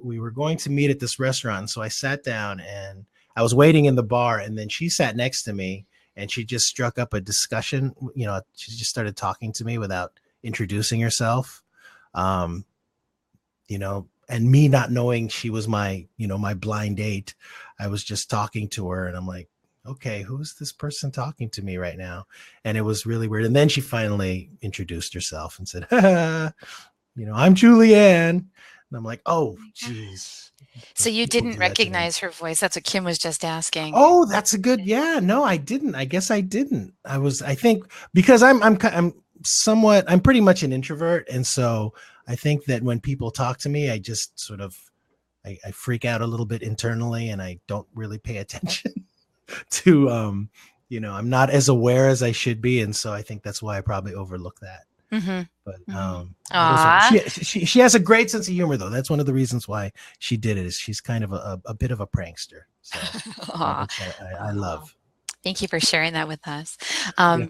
we were going to meet at this restaurant. So I sat down and I was waiting in the bar, and then she sat next to me, and she just struck up a discussion. She just started talking to me without introducing herself. And me not knowing she was my blind date, I was just talking to her, and I'm like, okay, who's this person talking to me right now? And it was really weird. And then she finally introduced herself and said, I'm Julianne. And I'm like, oh, geez. So you didn't recognize her voice. That's what Kim was just asking. Oh, that's a good, yeah, no, I didn't. I guess I didn't. I think because I'm pretty much an introvert. And so I think that when people talk to me, I just sort of, I freak out a little bit internally, and I don't really pay attention to, I'm not as aware as I should be. And so I think that's why I probably overlook that. Mm-hmm. But Aww. she has a great sense of humor, though. That's one of the reasons why she did it. Is she's kind of a bit of a prankster, so Aww. which I love. Thank you for sharing that with us. Yeah.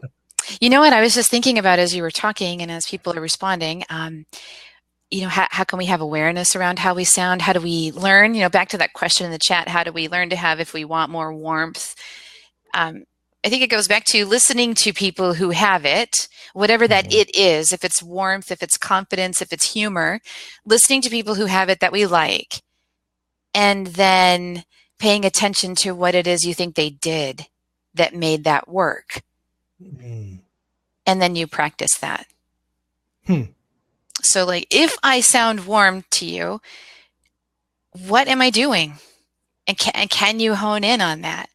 You know what I was just thinking about as you were talking and as people are responding. How can we have awareness around how we sound? How do we learn? Back to that question in the chat, how do we learn to have, if we want more warmth? I think it goes back to listening to people who have it, whatever that it is, if it's warmth, if it's confidence, if it's humor, listening to people who have it that we like, and then paying attention to what it is you think they did that made that work. Mm. And then you practice that. Hmm. So like, if I sound warm to you, what am I doing? And can you hone in on that?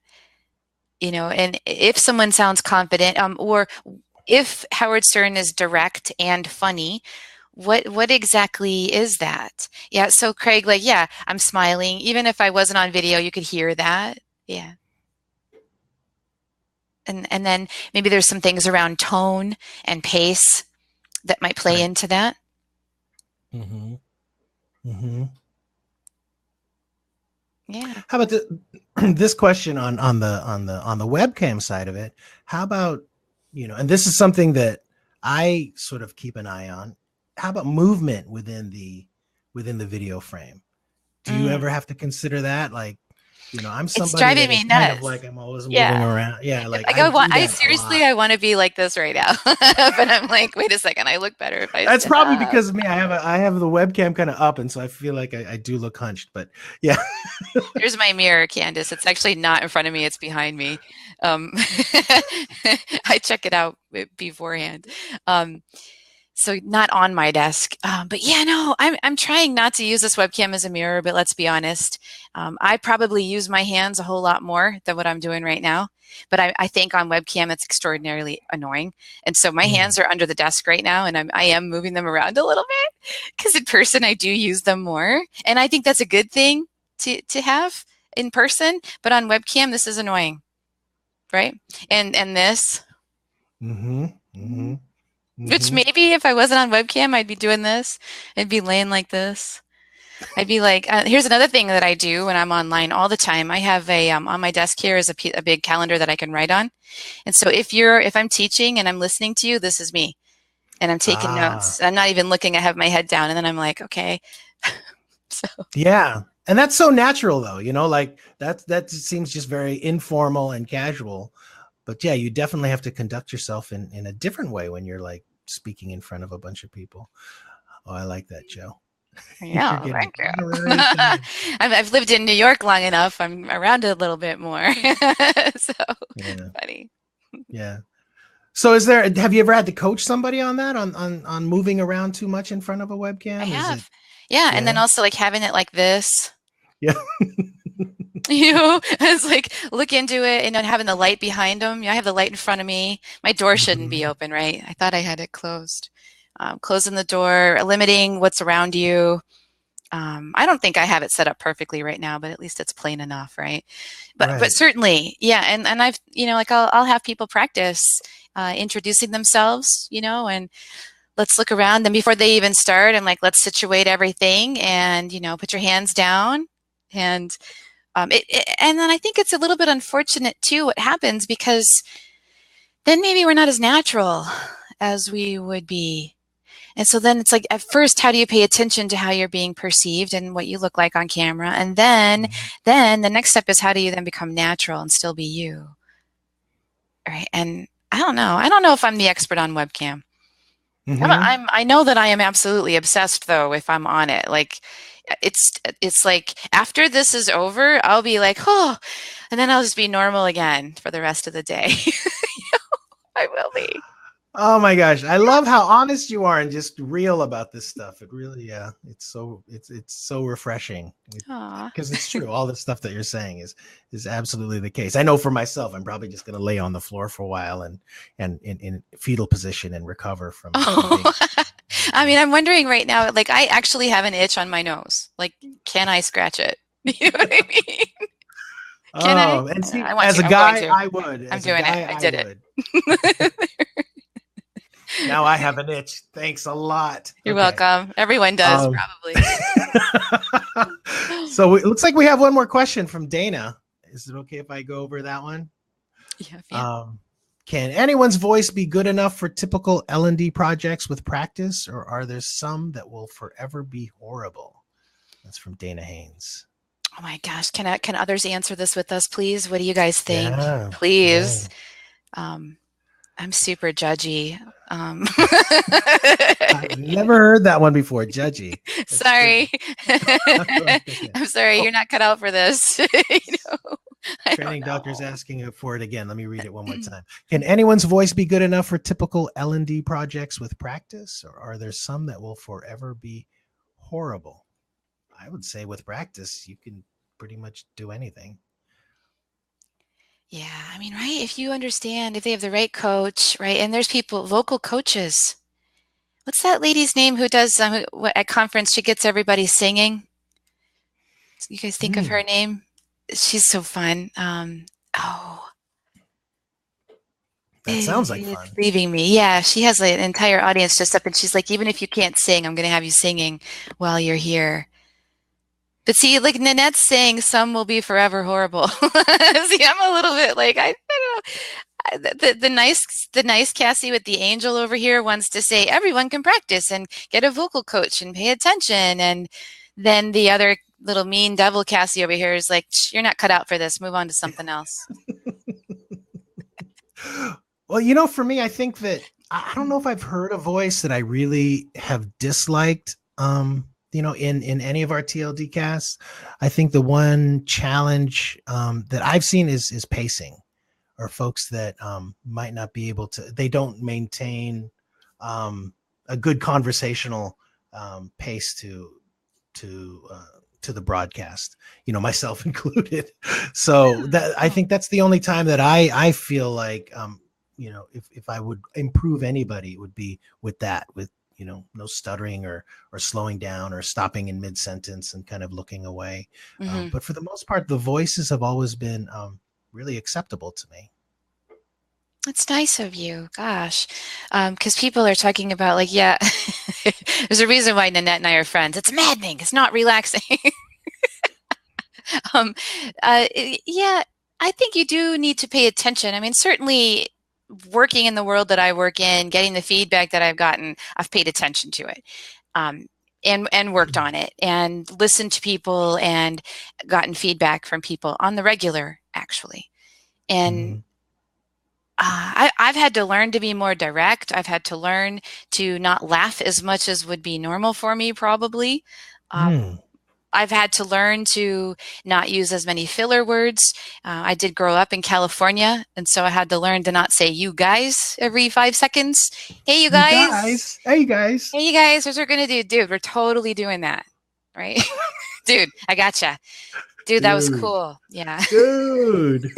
And if someone sounds confident, or if Howard Stern is direct and funny, what exactly is that? Yeah. So Craig, like, yeah, I'm smiling. Even if I wasn't on video, you could hear that. Yeah. And then maybe there's some things around tone and pace that might play into that. Mm-hmm. Mm-hmm. Yeah. How about this question on the webcam side of it? How about, and this is something that I sort of keep an eye on. How about movement within the video frame? Do you ever have to consider that? Like, I'm It's somebody driving that me is kind of nuts. like I'm always moving Yeah. around. Yeah, like Like I do I that a seriously, lot. I want to be like this right now. But I'm like, wait a second, I look better if I That's sit probably up. because of me. I have the webcam kind of up, and so I feel like I do look hunched. But yeah. Here's my mirror, Candace. It's actually not in front of me, it's behind me. I check it out beforehand. So not on my desk. But yeah, no, I'm trying not to use this webcam as a mirror, but let's be honest. I probably use my hands a whole lot more than what I'm doing right now. But I think on webcam, it's extraordinarily annoying. And so my hands are under the desk right now, and I am moving them around a little bit because in person, I do use them more. And I think that's a good thing to have in person. But on webcam, this is annoying, right? And this. Mm-hmm. Mm-hmm. Which Mm-hmm. maybe if I wasn't on webcam, I'd be doing this. I'd be laying like this. I'd be like, here's another thing that I do when I'm online all the time. I have on my desk here is a big calendar that I can write on. And so if I'm teaching and I'm listening to you, this is me. And I'm taking Ah. notes. I'm not even looking, I have my head down. And then I'm like, okay. So Yeah. And that's so natural though, like that seems just very informal and casual. But yeah, you definitely have to conduct yourself in a different way when you're like speaking in front of a bunch of people. Oh, I like that, Joe. You're yeah, getting thank you. honorary time. I've lived in New York long enough. I'm around it a little bit more. So Yeah. funny. Yeah. So have you ever had to coach somebody on that, on moving around too much in front of a I webcam? Is it? have. Yeah, and Yeah. then also like having it like this. Yeah. It's like look into it and then having the light behind them. I have the light in front of me. My door shouldn't be open, right? I thought I had it closed. Closing the door, limiting what's around you. I don't think I have it set up perfectly right now, but at least it's plain enough, right? But Right. certainly, yeah. And I've like I'll have people practice introducing themselves, and let's look around. Then before they even start, I'm like, let's situate everything, and put your hands down, and and then I think it's a little bit unfortunate too what happens because then maybe we're not as natural as we would be. And so then it's like at first, how do you pay attention to how you're being perceived and what you look like on camera? And then the next step is how do you then become natural and still be you? Right. And I don't know. I don't know if I'm the expert on webcam. Mm-hmm. I know that I am absolutely obsessed though if I'm on it. Like it's like after this is over, I'll be like, oh, and then I'll just be normal again for the rest of the day. I will be. Oh my gosh, I love how honest you are and just real about this stuff. It really, yeah, it's so refreshing Aw. because it's true. All the stuff that you're saying is absolutely the case. I know for myself, I'm probably just going to lay on the floor for a while and in fetal position and recover from. Oh. I mean, I'm wondering right now, like I actually have an itch on my nose. Like, can I scratch it? You know what I mean? Can I? Oh, and see, I want as to. a I'm going guy, to. I would. I'm As a doing it. guy, I I did it. would. Now I have an itch. Thanks a lot. You're welcome. Everyone does, probably. So it looks like we have one more question from Dana. Is it okay if I go over that one? Yeah. Can anyone's voice be good enough for typical L&D projects with practice, or are there some that will forever be horrible? That's from Dana Haynes. Oh my gosh. Can others answer this with us, please? What do you guys think? Yeah, Please. yeah. I'm super judgy. I've never heard that one before. Judgy. Sorry. I'm sorry. You're not cut out for this. Training doctor's asking for it again. Let me read it one more time. Can anyone's voice be good enough for typical L&D projects with practice, or are there some that will forever be horrible? I would say with practice, you can pretty much do anything. Yeah, I mean, right? If you understand, if they have the right coach, right? And there's people, vocal coaches. What's that lady's name who does at conference? She gets everybody singing. You guys think of her name? She's so fun. That sounds like fun. It's leaving me. Yeah, she has an entire audience just up, and she's like, even if you can't sing, I'm going to have you singing while you're here. But see, like Nanette's saying, some will be forever horrible. See, I'm a little bit like, I don't know. The nice Kassy with the angel over here wants to say everyone can practice and get a vocal coach and pay attention. And then the other little mean devil Kassy over here is like, you're not cut out for this. Move on to something else. Well, for me, I think that I don't know if I've heard a voice that I really have disliked. In any of our TLD casts. I think the one challenge that I've seen is pacing, or folks that might not be able to, they don't maintain a good conversational pace to the broadcast, myself included. So that, I think that's the only time that I feel like, if I would improve anybody, it would be with that, with no stuttering or slowing down or stopping in mid-sentence and kind of looking away. Mm-hmm. But for the most part, the voices have always been really acceptable to me. It's nice of you. Gosh. Because people are talking about like, yeah, there's a reason why Nanette and I are friends. It's maddening. It's not relaxing. Yeah, I think you do need to pay attention. I mean, certainly working in the world that I work in, getting the feedback that I've gotten, I've paid attention to it, and worked on it, and listened to people and gotten feedback from people on the regular, actually. And I've had to learn to be more direct. I've had to learn to not laugh as much as would be normal for me, probably. I've had to learn to not use as many filler words. I did grow up in California, and so I had to learn to not say "you guys" every 5 seconds. Hey, you guys. Hey, you guys. Hey, you guys. What we're going to do? Dude, we're totally doing that. Right? Dude, I gotcha. Dude, that was cool. Yeah. Dude.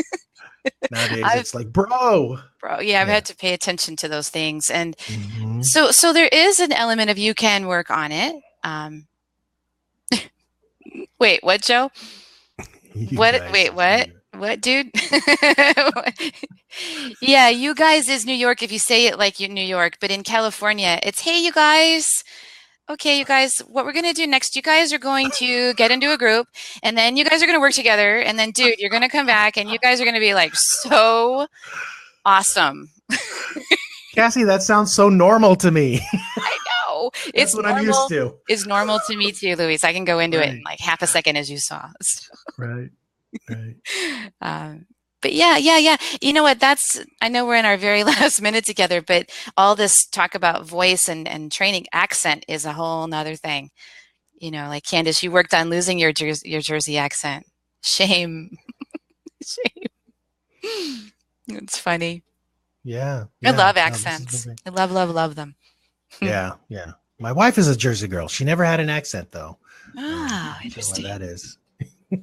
Nowadays, it's like, bro. Yeah, I've had to pay attention to those things. And so there is an element of you can work on it. Wait, what, Joe? What, dude? Yeah, you guys is New York if you say it like you're New York, but in California, it's, hey, you guys. Okay, you guys, what we're going to do next, you guys are going to get into a group, and then you guys are going to work together, and then, dude, you're going to come back, and you guys are going to be, like, so awesome. Kassy, that sounds so normal to me. I know. That's what I'm used to. It's normal to me, too, Luis. I can go into it in, like, half a second, as you saw. So. Right. But yeah. You know what? I know we're in our very last minute together, but all this talk about voice and training accent is a whole nother thing. Like Candace, you worked on losing your Jersey accent. Shame. Shame. It's funny. Yeah. I love accents. I love them. Yeah. My wife is a Jersey girl. She never had an accent though. Interesting. That is.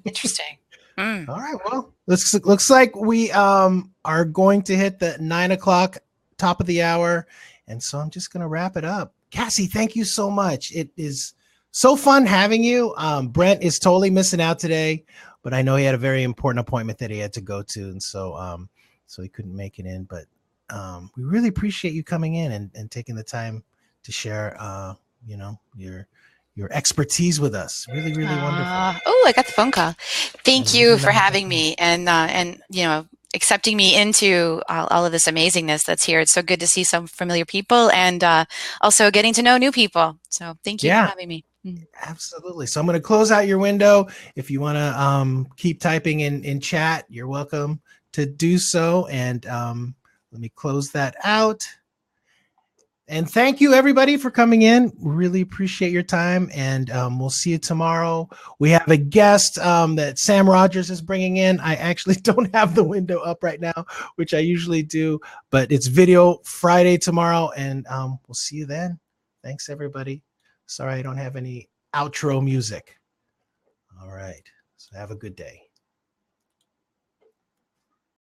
Interesting. All right. Well, looks like we are going to hit the 9 o'clock top of the hour. And so I'm just going to wrap it up. Kassy, thank you so much. It is so fun having you. Brent is totally missing out today, but I know he had a very important appointment that he had to go to. And so he couldn't make it in, but we really appreciate you coming in and taking the time to share, your expertise with us. Really, really wonderful. Oh, I got the phone call. Thank you for having me and accepting me into all of this amazingness that's here. It's so good to see some familiar people and also getting to know new people. So thank you for having me. Absolutely. So I'm going to close out your window. If you want to keep typing in chat, you're welcome to do so. And let me close that out. And thank you, everybody, for coming in. Really appreciate your time. And we'll see you tomorrow. We have a guest that Sam Rogers is bringing in. I actually don't have the window up right now, which I usually do. But it's Video Friday tomorrow. And we'll see you then. Thanks, everybody. Sorry, I don't have any outro music. All right. So have a good day.